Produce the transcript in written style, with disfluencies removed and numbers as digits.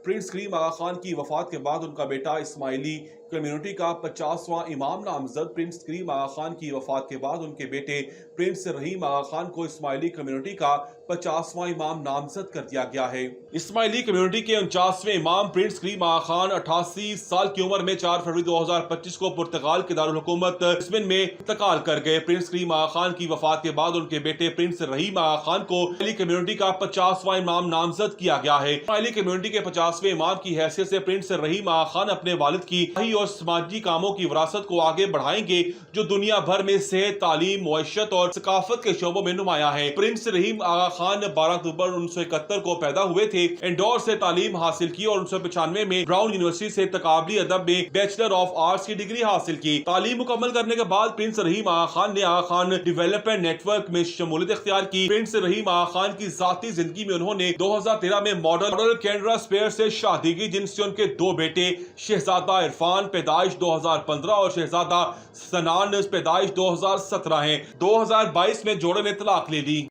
Prince करीम आगा खान की वफात के बाद उनका बेटा इस्माइली कम्युनिटी का 50वां इमाम नामजद। प्रिंस करीम आगा खान की वफात के बाद उनके बेटे प्रिंस रहीम आगा खान को इस्माइली कम्युनिटी का 50वां इमाम नामजद कर दिया गया है। इस्माइली कम्युनिटी के 49वें इमाम प्रिंस करीम आगा खान 88 साल की उम्र में 4 फरवरी 2025 को पुर्तगाल के दारुल हुकूमत लिस्बन में इंतकाल कर गए। प्रिंस करीम आगा खान की वफात के बाद उनके बेटे प्रिंस रहीम आगा खान को इस्माइली कम्युनिटी का 50वां इमाम नामजद किया गया है। इस्माइली कम्युनिटी के 50वें इमाम की हैसियत से प्रिंस रहीम आगा खान अपने वालिद की और समाजी कामों की विरासत को आगे बढ़ाएंगे जो दुनिया भर में सेहत, तालीम, मुआशरत और सकाफत के शोबों में नुमाया है। प्रिंस रहीम आगा खान 12 अक्टूबर 1971 को पैदा हुए थे। इंदौर से तालीम हासिल की और 1995 में ब्राउन यूनिवर्सिटी से तकाबली अदब में बैचलर ऑफ आर्ट्स की डिग्री हासिल की। तालीम मुकम्मल करने के बाद प्रिंस रहीम आगा खान ने आगा खान डेवलपमेंट नेटवर्क में शमूलियत इख्तियार की। प्रिंस रहीम आगा खान की जाती जिंदगी में उन्होंने 2013 में मॉडल कैनरा स्पेयर से शादी की, जिनसे उनके 2 बेटे शहजादा इरफान पैदाइश 2015 और शहजादा सनान पैदाइश 2017 हैं। 2022 में जोड़े ने तलाक ले ली।